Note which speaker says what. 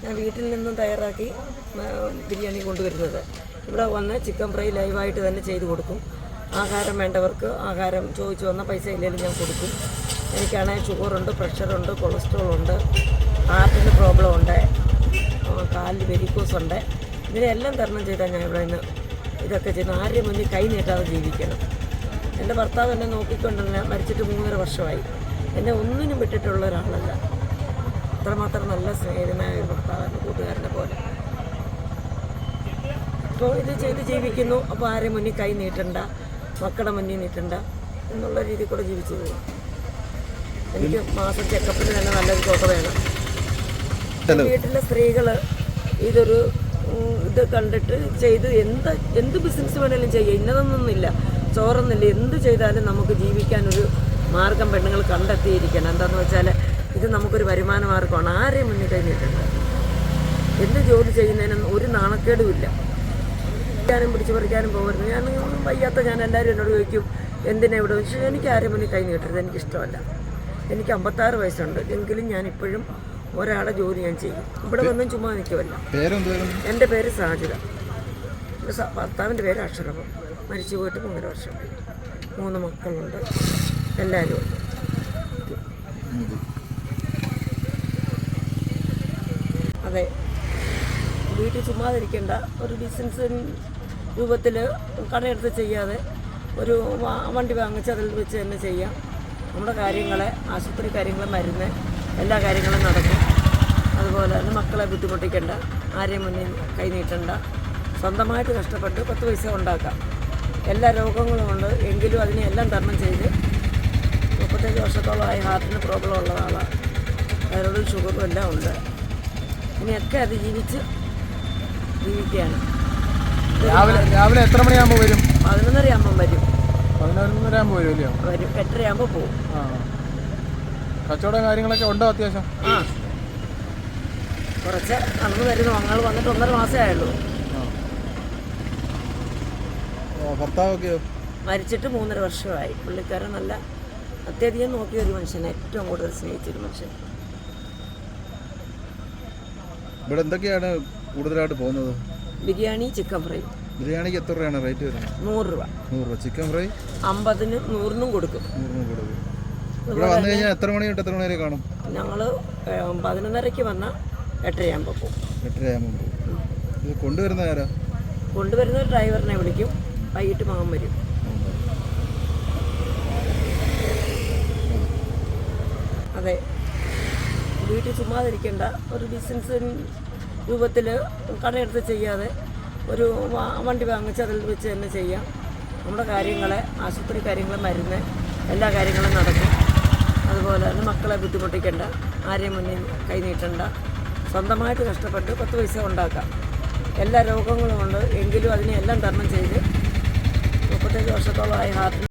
Speaker 1: ഞാൻ വീട്ടിൽ നിന്നും തയ്യാറാക്കി ബിരിയാണി കൊണ്ടുവരുന്നത്. ഇവിടെ വന്ന് ചിക്കൻ ഫ്രൈ ലൈവായിട്ട് തന്നെ ചെയ്ത് കൊടുക്കും. ആഹാരം വേണ്ടവർക്ക് ആഹാരം ചോദിച്ചു വന്നാൽ പൈസ ഇല്ലെങ്കിലും ഞാൻ കൊടുക്കും. എനിക്കാണെങ്കിൽ ഷുഗറുണ്ട്, പ്രഷറുണ്ട്, കൊളസ്ട്രോൾ ഉണ്ട്, ഹാർട്ടിന് പ്രോബ്ലം ഉണ്ട്, കാലിൽ വെരിക്കോസ് ഉണ്ട്. ഇതിനെല്ലാം തരണം ചെയ്താൽ ഞാൻ ഇവിടെ നിന്ന് ഇതൊക്കെ ചെയ്യുന്നു. ആരെയും മുന്നിൽ കൈ നീട്ടാതെ ജീവിക്കണം. എൻ്റെ ഭർത്താവ് എന്നെ നോക്കിക്കൊണ്ടിരുന്ന മരിച്ചിട്ട് 3.5 വർഷമായി. എന്നെ ഒന്നിനും വിട്ടിട്ടുള്ള ഒരാളല്ല. അത്രമാത്രം നല്ല സ്നേഹിതനായ ഒരു ഭർത്താവ്, എൻ്റെ കൂട്ടുകാരനെ പോലെ. അപ്പോൾ ഇത് ചെയ്ത് ജീവിക്കുന്നു. അപ്പോൾ ആരെയും മുന്നിൽ കൈ നീട്ടണ്ട, മക്കളുടെ മുന്നിൽ നീട്ടണ്ട എന്നുള്ള രീതിയിൽ കൂടെ ജീവിച്ചു പോകും. എനിക്ക് മാസം ചെക്കപ്പിന് തന്നെ നല്ലൊരു തുക വേണം. വീട്ടിലെ സ്ത്രീകൾ ഇത് കണ്ടിട്ട് ചെയ്ത് എന്ത് ബിസിനസ് വേണമെങ്കിലും ചെയ്യുക. ഇന്നതൊന്നുമില്ല, ചോറൊന്നുമില്ല. എന്ത് ചെയ്താലും നമുക്ക് ജീവിക്കാനൊരു മാർഗം പെണ്ണുങ്ങൾ കണ്ടെത്തിയിരിക്കണം. എന്താണെന്ന് വെച്ചാൽ ഇത് നമുക്കൊരു വരുമാന മാർഗമാണ്. ആരെയും മുന്നിൽ കൈ നീട്ടണ്ട. എന്ത് ജോലി ചെയ്യുന്നതിനൊന്നും ഒരു നാണക്കേടുമില്ല. പിടിച്ചു പറിക്കാനും പോകരുത്. ഞാൻ എല്ലാവരും എന്നോട് ചോദിക്കും എന്തിനാ ഇവിടെ. പക്ഷേ എനിക്ക് ആരെയും മുന്നിൽ കൈ നീട്ടരുത്, എനിക്കിഷ്ടമല്ല. എനിക്ക് 56 വയസ്സുണ്ട് എങ്കിലും ഞാൻ ഇപ്പോഴും ഒരാളെ ജോലി ഞാൻ ചെയ്യും. ഇവിടെ വന്നും ചുമ്മാ നിൽക്കുമല്ല. എൻ്റെ പേര് സാജിദ. ഭർത്താവിൻ്റെ പേര് അക്ഷരമ. മരിച്ചു പോയിട്ട് 3 വർഷം. 3 മക്കളുണ്ട്. എല്ലാവരും ഉണ്ട്. അതെ, വീട്ടിൽ ചുമ്മാതിരിക്കേണ്ട. ഒരു ബിസിനസ് രൂപത്തിൽ കടയെടുത്ത് ചെയ്യാതെ ഒരു വണ്ടി വാങ്ങിച്ച് അതിൽ വെച്ച് തന്നെ ചെയ്യാം. നമ്മുടെ കാര്യങ്ങളെ, ആശുപത്രി കാര്യങ്ങൾ, മരുന്ന്, എല്ലാ കാര്യങ്ങളും നടക്കും. അതുപോലെ തന്നെ മക്കളെ ബുദ്ധിമുട്ടിക്കേണ്ട, ആരെയും മുന്നിൽ കൈ നീട്ടണ്ട. സ്വന്തമായിട്ട് കഷ്ടപ്പെട്ട് 10 പൈസ ഉണ്ടാക്കാം. എല്ലാ രോഗങ്ങളും ഉണ്ട് എങ്കിലും അതിനെല്ലാം തരണം ചെയ്ത് 35 വർഷത്തോളമായി ഹാർട്ടിന് പ്രോബ്ലം ഉള്ള ആളാണ്. തൈറോയിഡും ഷുഗറും എല്ലാം ഉണ്ട്. ഇനിയൊക്കെ അത് ജീവിക്കുകയാണ്.
Speaker 2: രാവിലെ എത്ര മണിയാകുമ്പോൾ വരും?
Speaker 1: 11:30 ആകുമ്പം വരും.
Speaker 2: 11:30 ആകുമ്പോൾ വരും.
Speaker 1: 8:30 ആകുമ്പോൾ പോകും.
Speaker 2: കച്ചവടം കാര്യങ്ങളൊക്കെ ഉണ്ടോ അത്യാവശ്യം?
Speaker 1: കുറച്ച് നടന്നു വരുന്നു. ഞങ്ങൾ വന്നിട്ട് 1.5 മാസമേ ആയുള്ളൂ.
Speaker 2: ഭർത്താവൊക്കെ
Speaker 1: മരിച്ചിട്ട് 3.5 വർഷമായി. പുള്ളിക്കാരൻ നല്ല അത്യധികം നോക്കിയൊരു മനുഷ്യനെ, ഏറ്റവും കൂടുതൽ സ്നേഹിച്ചൊരു മനുഷ്യൻ.
Speaker 2: ഇവിടെ എന്തൊക്കെയാണ് കൂടുതലായിട്ട് പോകുന്നത്?
Speaker 1: Biryani, chicken fry.
Speaker 2: ബിരിയാണിക്ക് എത്ര രൂപയാണ് റേറ്റ് വരുന്നത്?
Speaker 1: 100 രൂപ.
Speaker 2: 100 രൂപ. ചിക്കൻ ഫ്രൈ
Speaker 1: 50-നും 100-നും കൊടുക്കും.
Speaker 2: 100-നും കൊടുക്കും. ഇവിടെ വന്നു കഴിഞ്ഞാൽ എത്ര മണി തൊട്ട് എത്ര മണി വരെ കാണും?
Speaker 1: ഞങ്ങൾ 11:30 വന്നാൽ 8:30 ആകുമ്പോൾ പോകും.
Speaker 2: 8:30 ആകുമ്പോൾ പോകും. ഇത് കൊണ്ടുവരുന്ന ആരാ?
Speaker 1: കൊണ്ടുവരുന്ന ഡ്രൈവറിനെ വിളിക്കും. വൈകിട്ട് മകൻ വരും. അതെ, വീട്ടിൽ ചുമ്മാതിരിക്കേണ്ട. ഒരു ബിസിനസ് രൂപത്തിൽ കടയെടുത്ത് ചെയ്യാതെ ഒരു വണ്ടി വാങ്ങിച്ച് അതിൽ വെച്ച് തന്നെ ചെയ്യാം. നമ്മുടെ കാര്യങ്ങളെ, ആശുപത്രി കാര്യങ്ങൾ, മരുന്ന്, എല്ലാ കാര്യങ്ങളും നടക്കും. അതുപോലെ തന്നെ മക്കളെ ബുദ്ധിമുട്ടിക്കേണ്ട, ആരെയും മുന്നിൽ കൈ നീട്ടണ്ട. സ്വന്തമായിട്ട് കഷ്ടപ്പെട്ട് 10 പൈസ ഉണ്ടാക്കാം. എല്ലാ രോഗങ്ങളും ഉണ്ട് എങ്കിലും അതിനെല്ലാം തരണം ചെയ്ത് 35 വർഷത്തോളമായി ഹാർട്ടിന്